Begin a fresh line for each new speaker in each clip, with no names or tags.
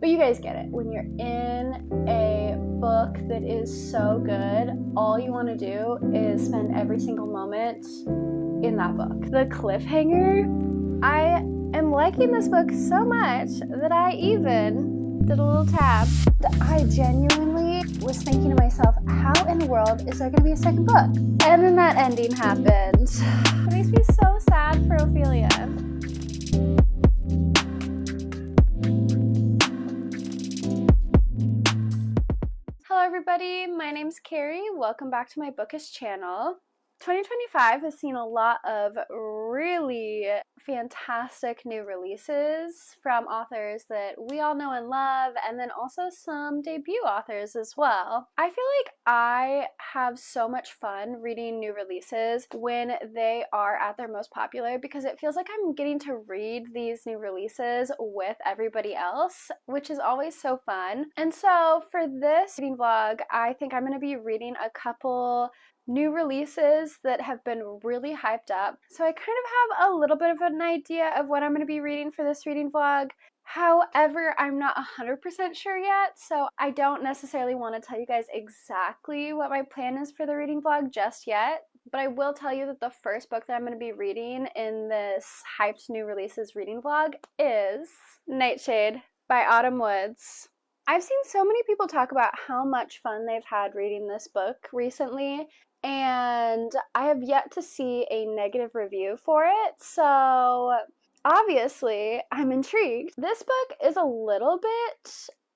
But you guys get it. When you're in a book that is so good, all you want to do is spend every single moment in that book. The cliffhanger, I am liking this book so much that I even did a little tab. I genuinely was thinking to myself, how in the world is there going to be a second book? And then that ending happened. It makes me so sad for Ophelia. Hello everybody, my name's Carrie. Welcome back to my Bookish channel. 2025 has seen a lot of really fantastic new releases from authors that we all know and love, and then also some debut authors as well. I feel like I have so much fun reading new releases when they are at their most popular, because it feels like I'm getting to read these new releases with everybody else, which is always so fun. And so for this reading vlog, I think I'm going to be reading a couple new releases that have been really hyped up. So I kind of have a little bit of an idea of what I'm going to be reading for this reading vlog. However, I'm not 100% sure yet, so I don't necessarily want to tell you guys exactly what my plan is for the reading vlog just yet. But I will tell you that the first book that I'm going to be reading in this hyped new releases reading vlog is Nightshade by Autumn Woods. I've seen so many people talk about how much fun they've had reading this book recently, and I have yet to see a negative review for it, so obviously I'm intrigued. This book is a little bit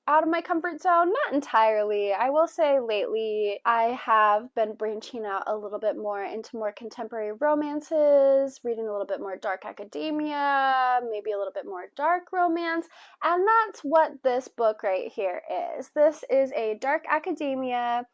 out of my comfort zone, not entirely. I will say lately I have been branching out a little bit more into more contemporary romances, reading a little bit more dark academia, maybe a little bit more dark romance, and that's what this book right here is. This is a dark academia,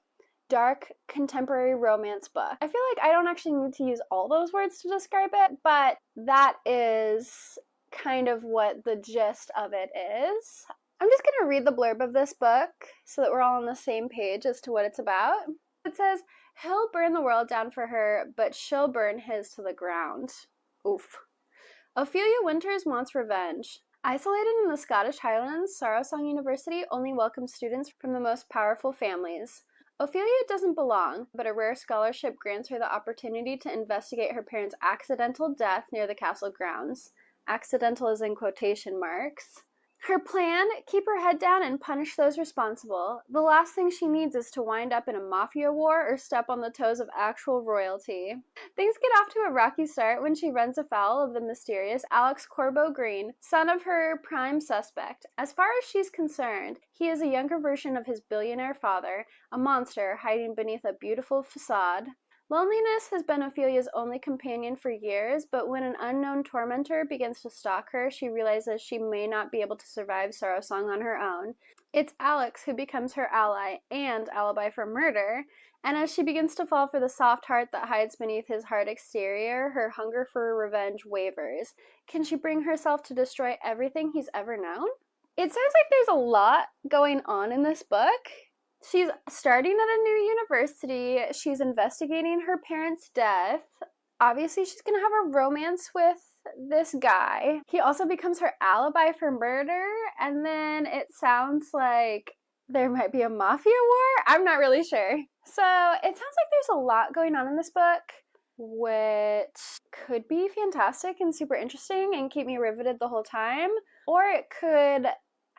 dark contemporary romance book. I feel like I don't actually need to use all those words to describe it, but that is kind of what the gist of it is. I'm just going to read the blurb of this book so that we're all on the same page as to what it's about. It says, he'll burn the world down for her, but she'll burn his to the ground. Oof. Ophelia Winters wants revenge. Isolated in the Scottish Highlands, Sarosong University only welcomes students from the most powerful families. Ophelia doesn't belong, but a rare scholarship grants her the opportunity to investigate her parents' accidental death near the castle grounds. Accidental is in quotation marks. Her plan? Keep her head down and punish those responsible. The last thing she needs is to wind up in a mafia war or step on the toes of actual royalty. Things get off to a rocky start when she runs afoul of the mysterious Alex Corbo Green, son of her prime suspect. As far as she's concerned, he is a younger version of his billionaire father, a monster hiding beneath a beautiful facade. Loneliness has been Ophelia's only companion for years, but when an unknown tormentor begins to stalk her, she realizes she may not be able to survive Sarosong on her own. It's Alex who becomes her ally and alibi for murder, and as she begins to fall for the soft heart that hides beneath his hard exterior, her hunger for revenge wavers. Can she bring herself to destroy everything he's ever known? It sounds like there's a lot going on in this book. She's starting at a new university. She's investigating her parents' death. Obviously, she's going to have a romance with this guy. He also becomes her alibi for murder. And then it sounds like there might be a mafia war. I'm not really sure. So it sounds like there's a lot going on in this book, which could be fantastic and super interesting and keep me riveted the whole time. Or it could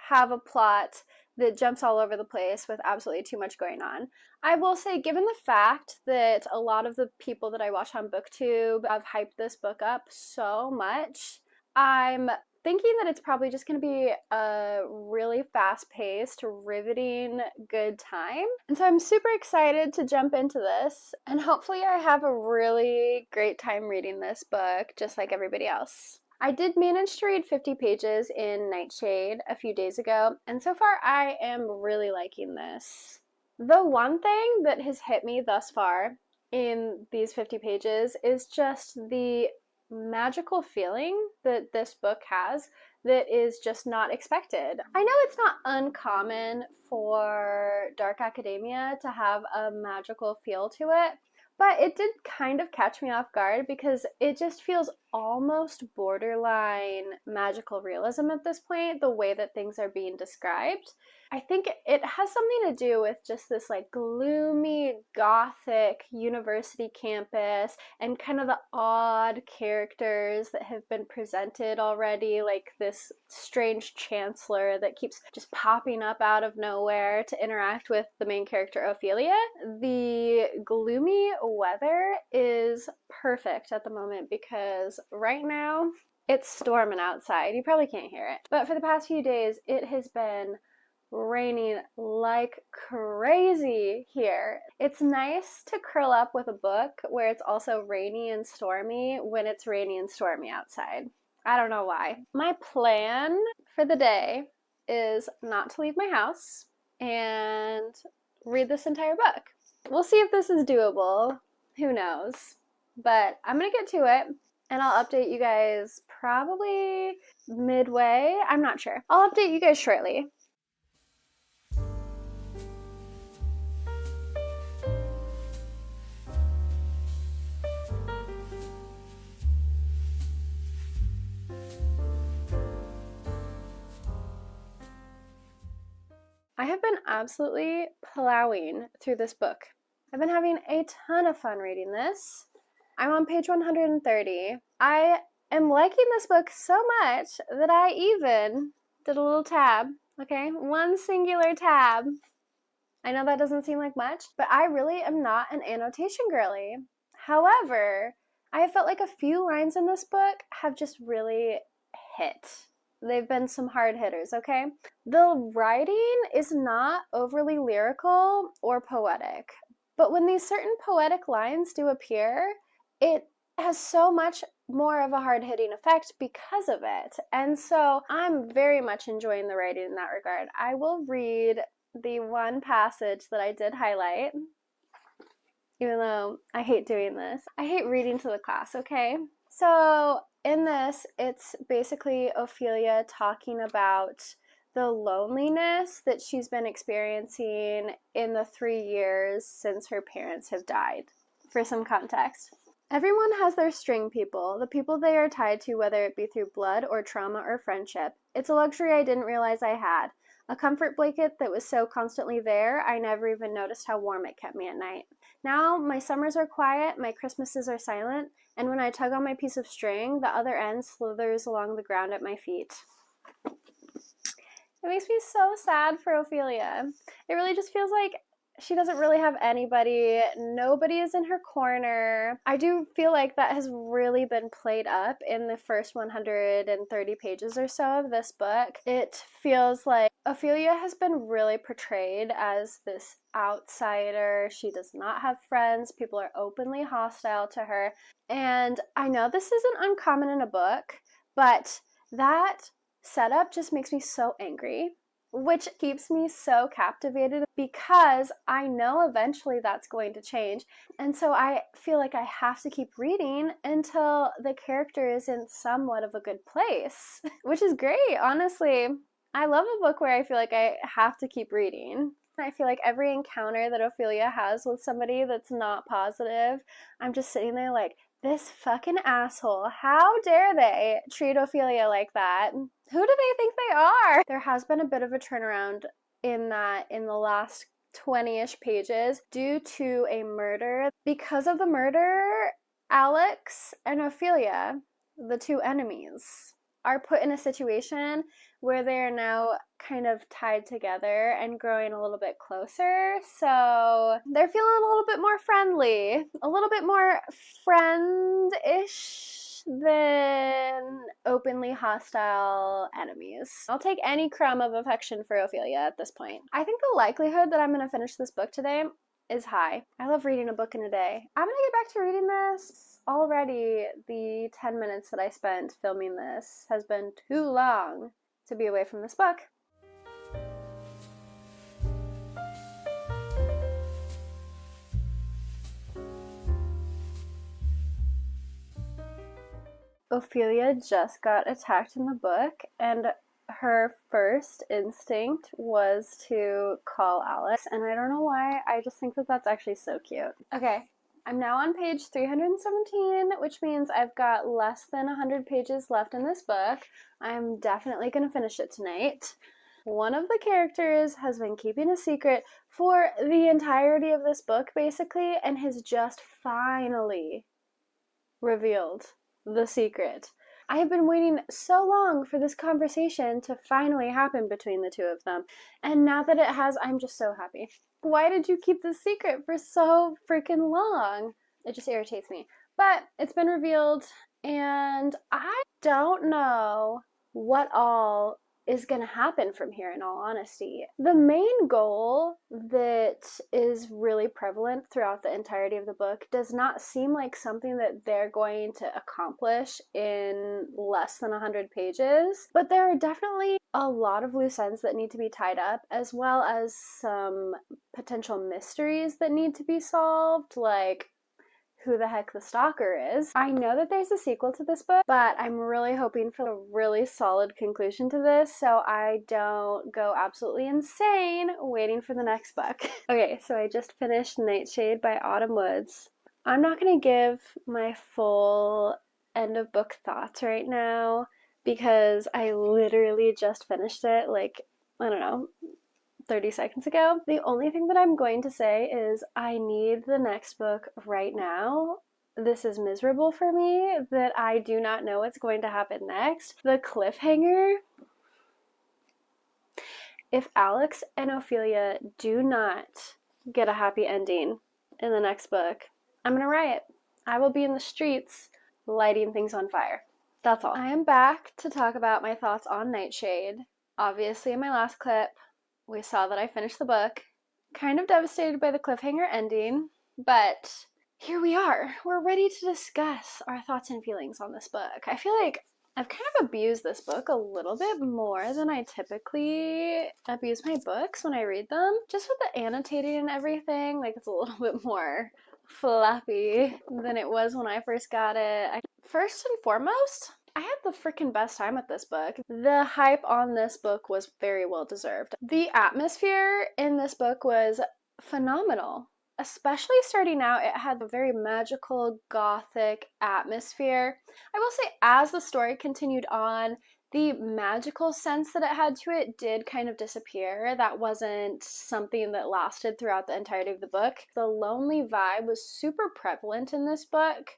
have a plot that jumps all over the place with absolutely too much going on. I will say, given the fact that a lot of the people that I watch on BookTube have hyped this book up so much, I'm thinking that it's probably just going to be a really fast-paced, riveting, good time. And so I'm super excited to jump into this, and hopefully I have a really great time reading this book, just like everybody else. I did manage to read 50 pages in Nightshade a few days ago, and so far I am really liking this. The one thing that has hit me thus far in these 50 pages is just the magical feeling that this book has that is just not expected. I know it's not uncommon for dark academia to have a magical feel to it, but it did kind of catch me off guard because it just feels almost borderline magical realism at this point, the way that things are being described. I think it has something to do with just this like gloomy gothic university campus and kind of the odd characters that have been presented already, like this strange chancellor that keeps just popping up out of nowhere to interact with the main character Ophelia. The gloomy weather is perfect at the moment because right now it's storming outside. You probably can't hear it, but for the past few days it has been raining like crazy here. It's nice to curl up with a book where it's also rainy and stormy when it's rainy and stormy outside. I don't know why. My plan for the day is not to leave my house and read this entire book. We'll see if this is doable. Who knows? But I'm gonna get to it and I'll update you guys probably midway. I'm not sure. I'll update you guys shortly. I have been absolutely plowing through this book. I've been having a ton of fun reading this. I'm on page 130. I am liking this book so much that I even did a little tab, okay? One singular tab. I know that doesn't seem like much, but I really am not an annotation girly. However, I felt like a few lines in this book have just really hit. They've been some hard hitters, okay? The writing is not overly lyrical or poetic, but when these certain poetic lines do appear, it has so much more of a hard-hitting effect because of it. And so I'm very much enjoying the writing in that regard. I will read the one passage that I did highlight, even though I hate doing this. I hate reading to the class, okay? So in this, it's basically Ophelia talking about the loneliness that she's been experiencing in the 3 years since her parents have died. For some context, everyone has their string people, the people they are tied to, whether it be through blood or trauma or friendship. It's a luxury I didn't realize I had. A comfort blanket that was so constantly there, I never even noticed how warm it kept me at night. Now, my summers are quiet, my Christmases are silent, and when I tug on my piece of string, the other end slithers along the ground at my feet. It makes me so sad for Ophelia. It really just feels like she doesn't really have anybody. Nobody is in her corner. I do feel like that has really been played up in the first 130 pages or so of this book. It feels like Ophelia has been really portrayed as this outsider. She does not have friends. People are openly hostile to her. And I know this isn't uncommon in a book, but that setup just makes me so angry, which keeps me so captivated because I know eventually that's going to change. And so I feel like I have to keep reading until the character is in somewhat of a good place, which is great, honestly. I love a book where I feel like I have to keep reading. I feel like every encounter that Ophelia has with somebody that's not positive, I'm just sitting there like, this fucking asshole, how dare they treat Ophelia like that? Who do they think they are? There has been a bit of a turnaround in that in the last 20-ish pages due to a murder. Because of the murder, Alex and Ophelia, the two enemies, are put in a situation where they are now kind of tied together and growing a little bit closer. So they're feeling a little bit more friendly, a little bit more friend-ish than openly hostile enemies. I'll take any crumb of affection for Ophelia at this point. I think the likelihood that I'm going to finish this book today is high. I love reading a book in a day. I'm going to get back to reading this. Already, the 10 minutes that I spent filming this has been too long to be away from this book. Ophelia just got attacked in the book, and her first instinct was to call Alex, and I don't know why, I just think that that's actually so cute. Okay, I'm now on page 317, which means I've got less than 100 pages left in this book. I'm definitely going to finish it tonight. One of the characters has been keeping a secret for the entirety of this book, basically, and has just finally revealed the secret. I have been waiting so long for this conversation to finally happen between the two of them, and now that it has, I'm just so happy. Why did you keep this secret for so freaking long? It just irritates me. But it's been revealed, and I don't know what all is going to happen from here, in all honesty. The main goal that is really prevalent throughout the entirety of the book does not seem like something that they're going to accomplish in less than 100 pages, but there are definitely a lot of loose ends that need to be tied up, as well as some potential mysteries that need to be solved, like who the heck the stalker is. I know that there's a sequel to this book, but I'm really hoping for a really solid conclusion to this so I don't go absolutely insane waiting for the next book. Okay, so I just finished Nightshade by Autumn Woods. I'm not going to give my full end of book thoughts right now because I literally just finished it, like, I don't know, 30 seconds ago. The only thing that I'm going to say is I need the next book right now. This is miserable for me that I do not know what's going to happen next. The cliffhanger. If Alex and Ophelia do not get a happy ending in the next book, I'm gonna riot. I will be in the streets lighting things on fire. That's all. I am back to talk about my thoughts on Nightshade. Obviously, in my last clip, we saw that I finished the book, kind of devastated by the cliffhanger ending, but here we are. We're ready to discuss our thoughts and feelings on this book. I feel like I've kind of abused this book a little bit more than I typically abuse my books when I read them. Just with the annotating and everything, like it's a little bit more fluffy than it was when I first got it. First and foremost, I had the freaking best time with this book. The hype on this book was very well deserved. The atmosphere in this book was phenomenal. Especially starting out, it had a very magical, gothic atmosphere. I will say, as the story continued on, the magical sense that it had to it did kind of disappear. That wasn't something that lasted throughout the entirety of the book. The lonely vibe was super prevalent in this book.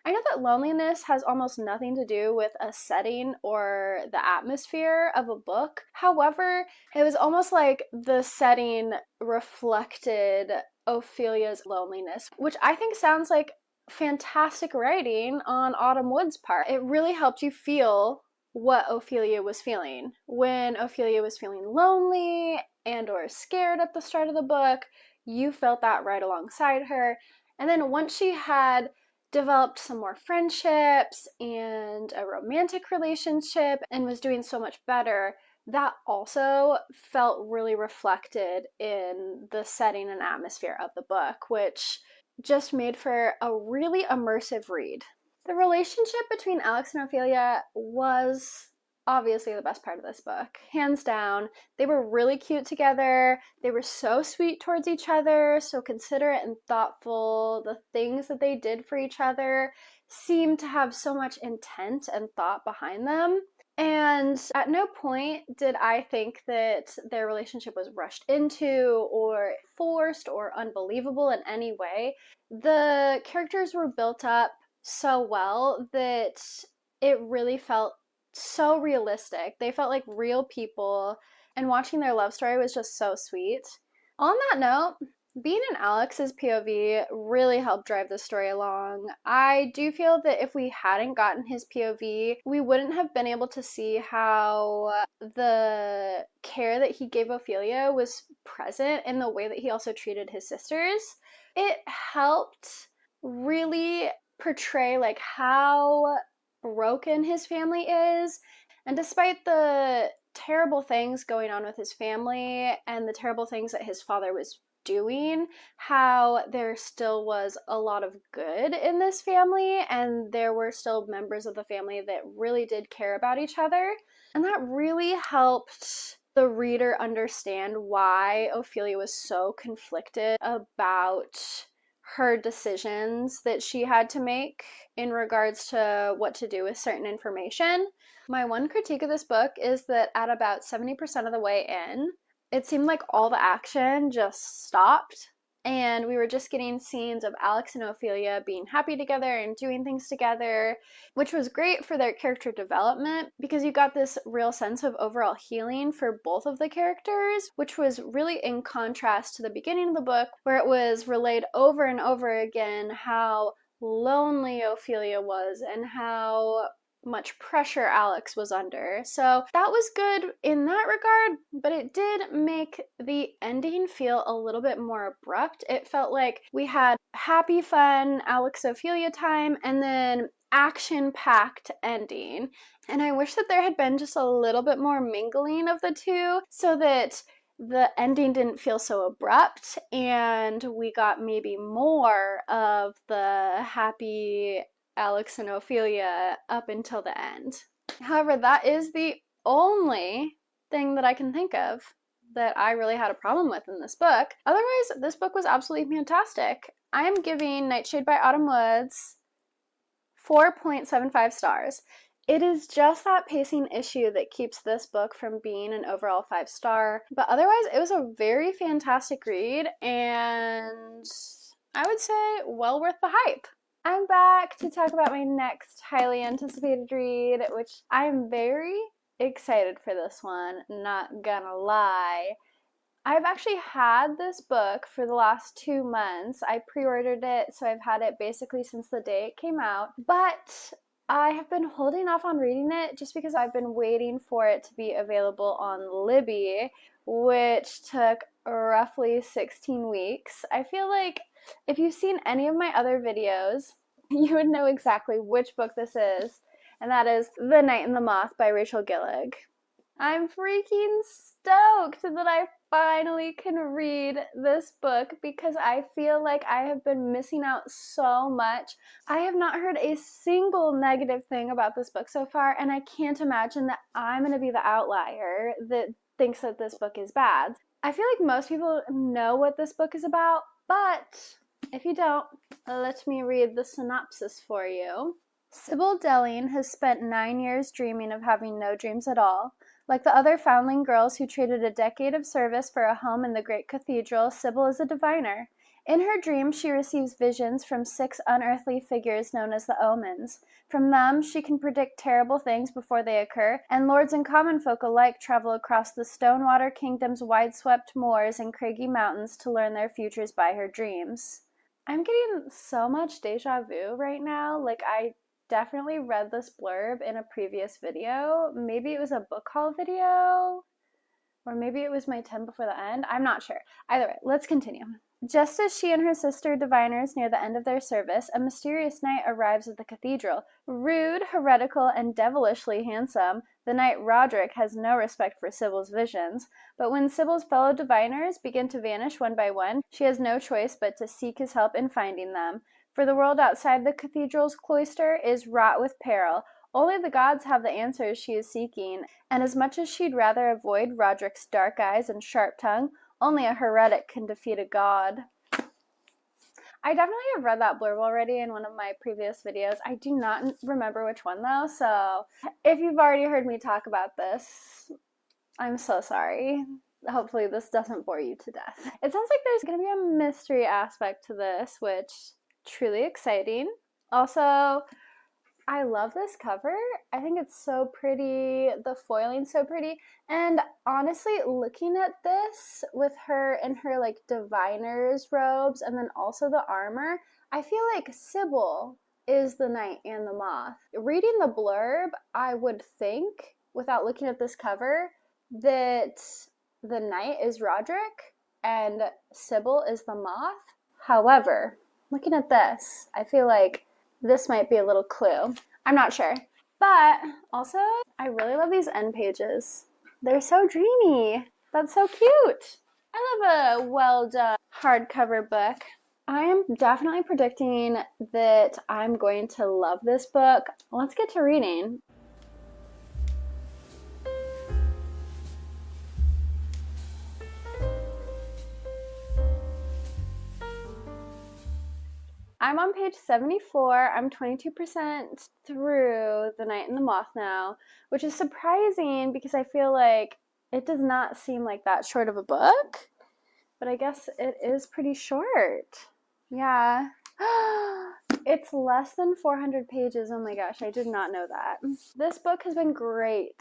I know that loneliness has almost nothing to do with a setting or the atmosphere of a book. However, it was almost like the setting reflected Ophelia's loneliness, which I think sounds like fantastic writing on Autumn Wood's part. It really helped you feel what Ophelia was feeling. When Ophelia was feeling lonely and or scared at the start of the book, you felt that right alongside her. And then once she had developed some more friendships and a romantic relationship and was doing so much better, that also felt really reflected in the setting and atmosphere of the book, which just made for a really immersive read. The relationship between Alex and Ophelia was obviously the best part of this book. Hands down. They were really cute together. They were so sweet towards each other, so considerate and thoughtful. The things that they did for each other seemed to have so much intent and thought behind them. And at no point did I think that their relationship was rushed into or forced or unbelievable in any way. The characters were built up so well that it really felt so realistic. They felt like real people, and watching their love story was just so sweet. On that note, being in Alex's POV really helped drive the story along. I do feel that if we hadn't gotten his POV, we wouldn't have been able to see how the care that he gave Ophelia was present in the way that he also treated his sisters. It helped really portray like how broken his family is, and despite the terrible things going on with his family and the terrible things that his father was doing, how there still was a lot of good in this family, and there were still members of the family that really did care about each other. And that really helped the reader understand why Ophelia was so conflicted about her decisions that she had to make in regards to what to do with certain information. My one critique of this book is that at about 70% of the way in, it seemed like all the action just stopped, and we were just getting scenes of Alex and Ophelia being happy together and doing things together, which was great for their character development because you got this real sense of overall healing for both of the characters, which was really in contrast to the beginning of the book, where it was relayed over and over again how lonely Ophelia was and how much pressure Alex was under. So that was good in that regard, but it did make the ending feel a little bit more abrupt. It felt like we had happy, fun Alex Ophelia time and then action-packed ending. And I wish that there had been just a little bit more mingling of the two so that the ending didn't feel so abrupt and we got maybe more of the happy Alex and Ophelia up until the end. However, that is the only thing that I can think of that I really had a problem with in this book. Otherwise, this book was absolutely fantastic. I'm giving Nightshade by Autumn Woods 4.75 stars. It is just that pacing issue that keeps this book from being an overall 5-star, but otherwise it was a very fantastic read and I would say well worth the hype. I'm back to talk about my next highly anticipated read, which I'm very excited for this one, not gonna lie. I've actually had this book for the last 2 months. I pre-ordered it, so I've had it basically since the day it came out, but I have been holding off on reading it just because I've been waiting for it to be available on Libby, which took roughly 16 weeks. I feel like if you've seen any of my other videos, you would know exactly which book this is, and that is The Night and the Moth by Rachel Gillig. I'm freaking stoked that I finally can read this book because I feel like I have been missing out so much. I have not heard a single negative thing about this book so far, and I can't imagine that I'm going to be the outlier that thinks that this book is bad. I feel like most people know what this book is about, but if you don't, let me read the synopsis for you. Sybil Delling has spent 9 years dreaming of having no dreams at all. Like the other foundling girls who traded a decade of service for a home in the great cathedral, Sybil is a diviner. In her dreams, she receives visions from 6 unearthly figures known as the Omens. From them, she can predict terrible things before they occur, and lords and common folk alike travel across the Stonewater Kingdom's wide-swept moors and craggy mountains to learn their futures by her dreams. I'm getting so much deja vu right now. Like, I definitely read this blurb in a previous video. Maybe it was a book haul video, or maybe it was my 10 before the end. I'm not sure. Either way, let's continue. Just as she and her sister diviners near the end of their service, a mysterious knight arrives at the cathedral. Rude, heretical, and devilishly handsome, the knight Roderick has no respect for Sybil's visions. But when Sybil's fellow diviners begin to vanish one by one, she has no choice but to seek his help in finding them. For the world outside the cathedral's cloister is wrought with peril. Only the gods have the answers she is seeking, and as much as she'd rather avoid Roderick's dark eyes and sharp tongue, only a heretic can defeat a god. I definitely have read that blurb already in one of my previous videos. I do not remember which one though, so if you've already heard me talk about this, I'm so sorry. Hopefully this doesn't bore you to death. It sounds like there's going to be a mystery aspect to this, which truly exciting. Also, I love this cover. I think it's so pretty. The foiling's so pretty. And honestly, looking at this with her in her like diviner's robes and then also the armor, I feel like Sybil is the knight and the moth. Reading the blurb, I would think, without looking at this cover, that the knight is Roderick and Sybil is the moth. However, looking at this, I feel like this might be a little clue. I'm not sure. But also, I really love these end pages. They're so dreamy. That's so cute. I love a well-done hardcover book. I am definitely predicting that I'm going to love this book. Let's get to reading. I'm on page 74. I'm 22% through The Night and the Moth now, which is surprising because I feel like it does not seem like that short of a book, but I guess it is pretty short. Yeah. It's less than 400 pages. Oh my gosh, I did not know that. This book has been great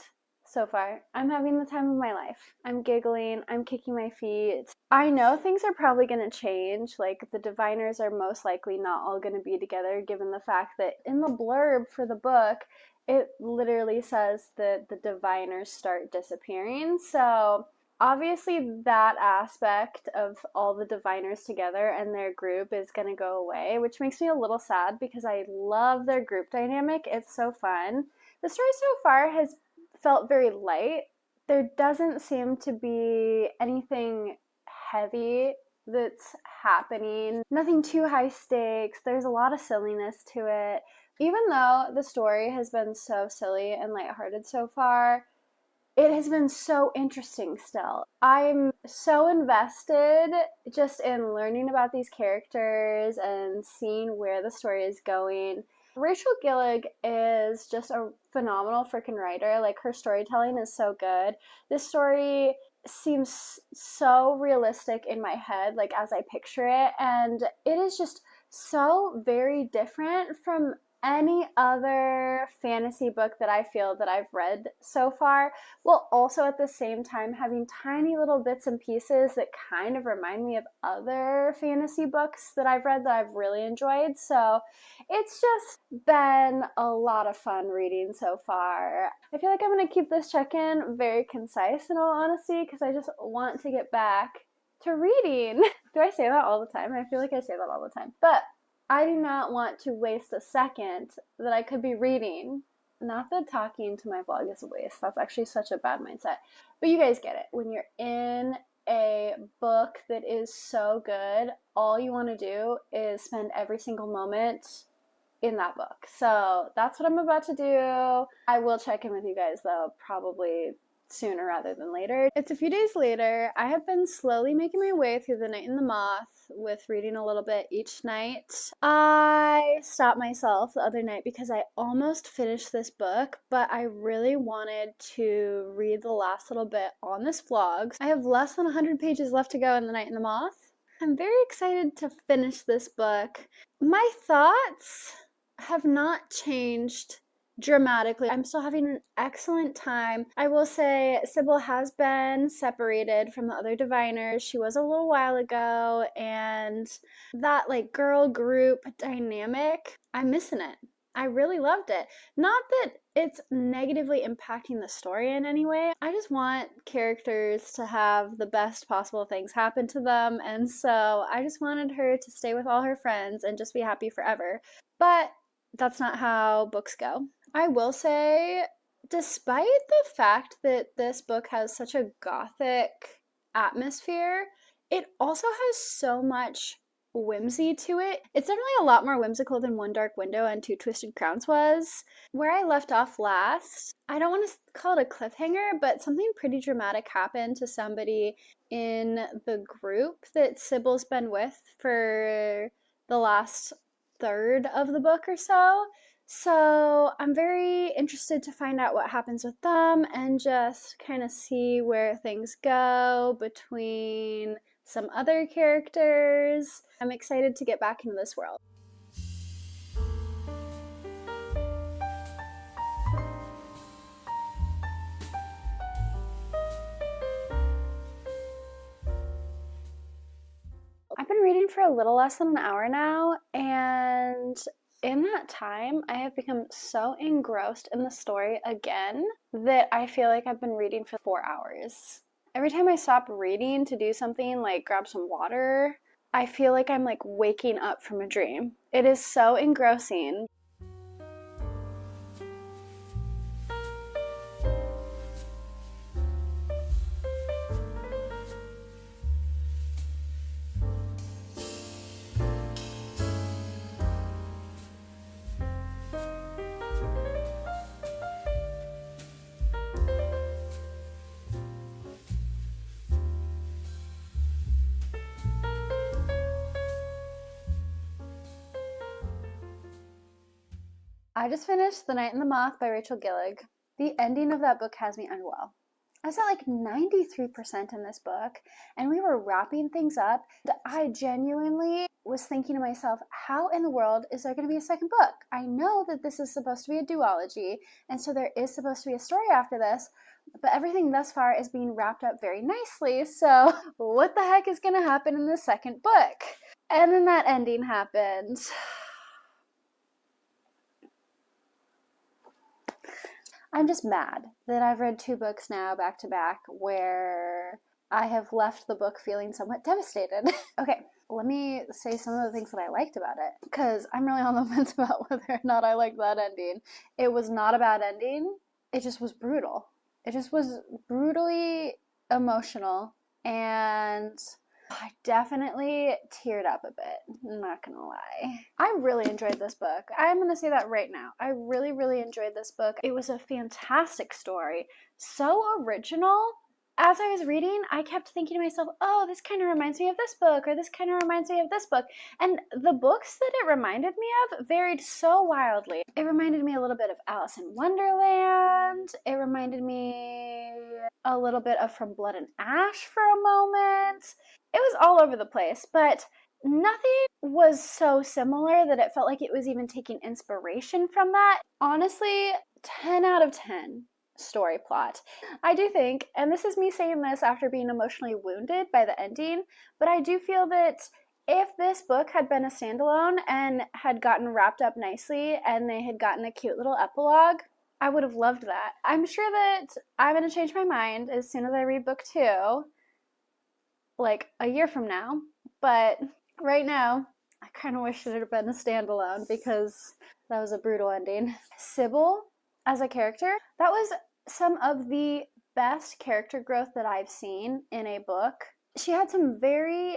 so far. I'm having the time of my life. I'm giggling, I'm kicking my feet. I know things are probably going to change. Like, the diviners are most likely not all going to be together, given the fact that in the blurb for the book, it literally says that the diviners start disappearing. So obviously that aspect of all the diviners together and their group is going to go away, which makes me a little sad because I love their group dynamic. It's so fun. The story so far has felt very light. There doesn't seem to be anything heavy that's happening. Nothing too high stakes. There's a lot of silliness to it. Even though the story has been so silly and lighthearted so far, it has been so interesting still. I'm so invested just in learning about these characters and seeing where the story is going. Rachel Gillig is just a phenomenal freaking writer. Like, her storytelling is so good. This story seems so realistic in my head, like as I picture it, and it is just so very different from any other fantasy book that I feel that I've read so far, while also at the same time having tiny little bits and pieces that kind of remind me of other fantasy books that I've read that I've really enjoyed. So it's just been a lot of fun reading so far. I feel like I'm going to keep this check-in very concise in all honesty, because I just want to get back to reading. Do I say that all the time? I feel like I say that all the time. But I do not want to waste a second that I could be reading. Not that talking to my vlog is a waste. That's actually such a bad mindset. But you guys get it. When you're in a book that is so good, all you want to do is spend every single moment in that book. So that's what I'm about to do. I will check in with you guys though, probably sooner rather than later. It's a few days later. I have been slowly making my way through The Night and the Moth with reading a little bit each night. I stopped myself the other night because I almost finished this book, but I really wanted to read the last little bit on this vlog. I have less than 100 pages left to go in The Night and the Moth. I'm very excited to finish this book. My thoughts have not changed dramatically. I'm still having an excellent time. I will say Sybil has been separated from the other diviners. She was a little while ago, and that like girl group dynamic, I'm missing it. I really loved it. Not that it's negatively impacting the story in any way. I just want characters to have the best possible things happen to them, and so I just wanted her to stay with all her friends and just be happy forever. But that's not how books go. I will say, despite the fact that this book has such a gothic atmosphere, it also has so much whimsy to it. It's definitely a lot more whimsical than One Dark Window and Two Twisted Crowns was. Where I left off last, I don't want to call it a cliffhanger, but something pretty dramatic happened to somebody in the group that Sybil's been with for the last third of the book or so. So I'm very interested to find out what happens with them and just kind of see where things go between some other characters. I'm excited to get back into this world. I've been reading for a little less than an hour now, and in that time, I have become so engrossed in the story again that I feel like I've been reading for 4 hours. Every time I stop reading to do something like grab some water, I feel like I'm like waking up from a dream. It is so engrossing. I just finished The Night and the Moth by Rachel Gillig. The ending of that book has me unwell. I was at like 93% in this book, and we were wrapping things up. I genuinely was thinking to myself, how in the world is there going to be a second book? I know that this is supposed to be a duology, and so there is supposed to be a story after this, but everything thus far is being wrapped up very nicely, so what the heck is going to happen in the second book? And then that ending happened. I'm just mad that I've read 2 books now back to back where I have left the book feeling somewhat devastated. Okay, let me say some of the things that I liked about it, because I'm really on the fence about whether or not I liked that ending. It was not a bad ending, it just was brutal. It just was brutally emotional, and I definitely teared up a bit, I'm not gonna lie. I really enjoyed this book. I'm gonna say that right now. I really, really enjoyed this book. It was a fantastic story. So original. As I was reading, I kept thinking to myself, oh, this kind of reminds me of this book, or this kind of reminds me of this book. And the books that it reminded me of varied so wildly. It reminded me a little bit of Alice in Wonderland. It reminded me a little bit of From Blood and Ash for a moment. It was all over the place, but nothing was so similar that it felt like it was even taking inspiration from that. Honestly, 10 out of 10 story plot. I do think, and this is me saying this after being emotionally wounded by the ending, but I do feel that if this book had been a standalone and had gotten wrapped up nicely and they had gotten a cute little epilogue, I would have loved that. I'm sure that I'm going to change my mind as soon as I read book 2, like a year from now, but right now I kind of wish it had been a standalone because that was a brutal ending. Sybil as a character, that was some of the best character growth that I've seen in a book. She had some very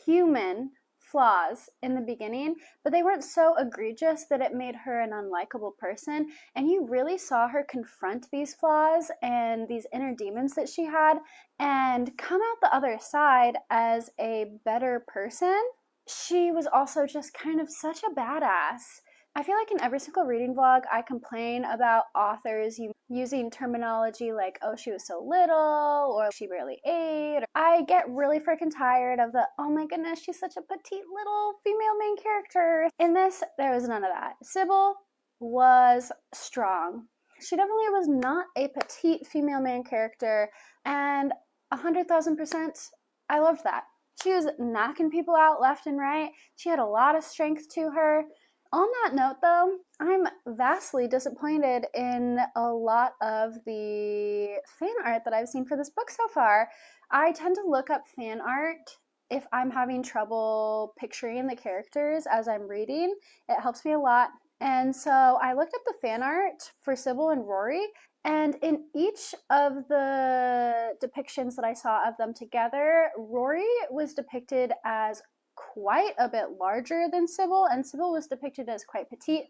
human flaws in the beginning, but they weren't so egregious that it made her an unlikable person, and you really saw her confront these flaws and these inner demons that she had and come out the other side as a better person. She was also just kind of such a badass. I feel like in every single reading vlog, I complain about authors using terminology like, oh, she was so little, or she barely ate. I get really freaking tired of the, oh my goodness, she's such a petite little female main character. In this, there was none of that. Sybil was strong. She definitely was not a petite female main character, and 100,000%, I loved that. She was knocking people out left and right. She had a lot of strength to her. On that note, though, I'm vastly disappointed in a lot of the fan art that I've seen for this book so far. I tend to look up fan art if I'm having trouble picturing the characters as I'm reading. It helps me a lot. And so I looked up the fan art for Sybil and Rory, and in each of the depictions that I saw of them together, Rory was depicted as quite a bit larger than Sybil, and Sybil was depicted as quite petite.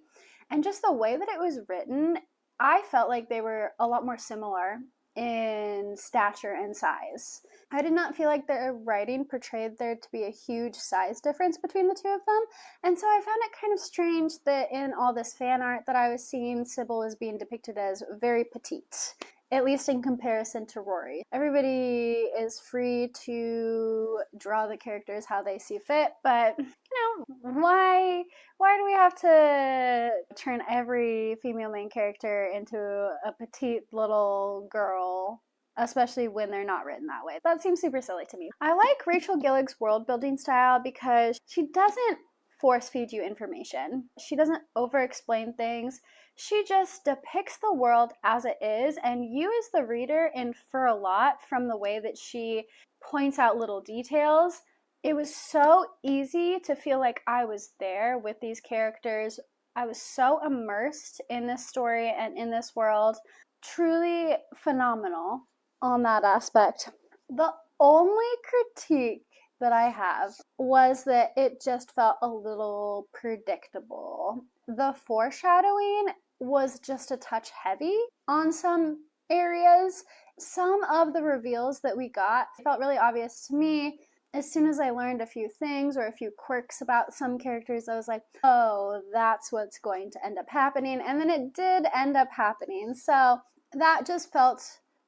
And just the way that it was written, I felt like they were a lot more similar in stature and size. I did not feel like their writing portrayed there to be a huge size difference between the two of them, and so I found it kind of strange that in all this fan art that I was seeing, Sybil was being depicted as very petite, at least in comparison to Rory. Everybody is free to draw the characters how they see fit, but why do we have to turn every female main character into a petite little girl, especially when they're not written that way? That seems super silly to me. I like Rachel Gillig's world building style because she doesn't force feed you information. She doesn't over explain things. She just depicts the world as it is, and you as the reader infer a lot from the way that she points out little details. It was so easy to feel like I was there with these characters. I was so immersed in this story and in this world. Truly phenomenal on that aspect. The only critique that I have was that it just felt a little predictable. The foreshadowing was just a touch heavy on some areas. Some of the reveals that we got felt really obvious to me, as soon as I learned a few things or a few quirks about some characters, I was like, oh, that's what's going to end up happening. And then it did end up happening. So that just felt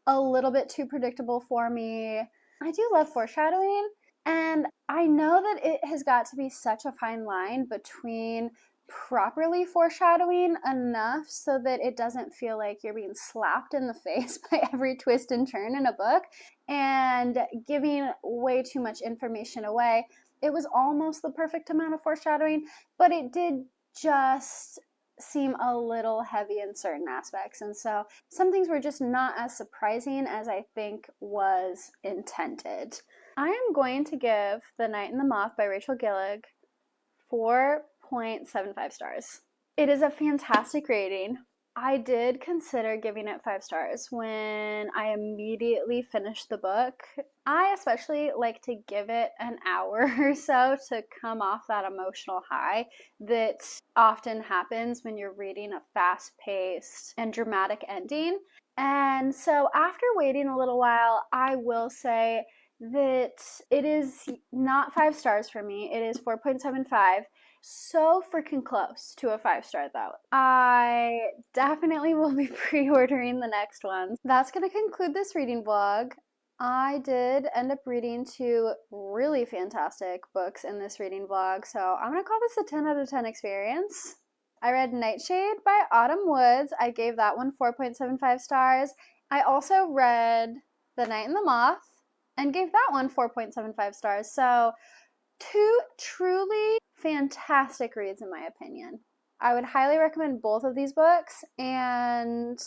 a little bit too predictable for me. I do love foreshadowing, and I know that it has got to be such a fine line between properly foreshadowing enough so that it doesn't feel like you're being slapped in the face by every twist and turn in a book, and giving way too much information away. It was almost the perfect amount of foreshadowing, but it did just seem a little heavy in certain aspects. And so some things were just not as surprising as I think was intended. I am going to give The Night and the Moth by Rachel Gillig 4.75 stars. It is a fantastic rating. I did consider giving it 5 stars when I immediately finished the book. I especially like to give it an hour or so to come off that emotional high that often happens when you're reading a fast-paced and dramatic ending. And so after waiting a little while, I will say that it is not 5 stars for me. It is 4.75. So freaking close to a 5-star though. I definitely will be pre-ordering the next ones. That's going to conclude this reading vlog. I did end up reading 2 really fantastic books in this reading vlog, so I'm going to call this a 10 out of 10 experience. I read Nightshade by Autumn Woods. I gave that one 4.75 stars. I also read The Night and the Moth and gave that one 4.75 stars. So 2 truly fantastic reads in my opinion. I would highly recommend both of these books, and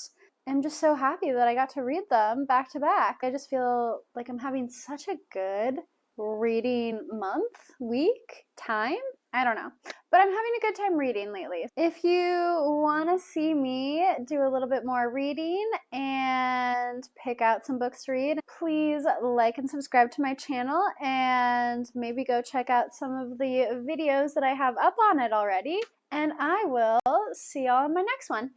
I'm just so happy that I got to read them back to back. I just feel like I'm having such a good reading month, week, time. I don't know, but I'm having a good time reading lately. If you want to see me do a little bit more reading and pick out some books to read, please like and subscribe to my channel, and maybe go check out some of the videos that I have up on it already. And I will see y'all in my next one.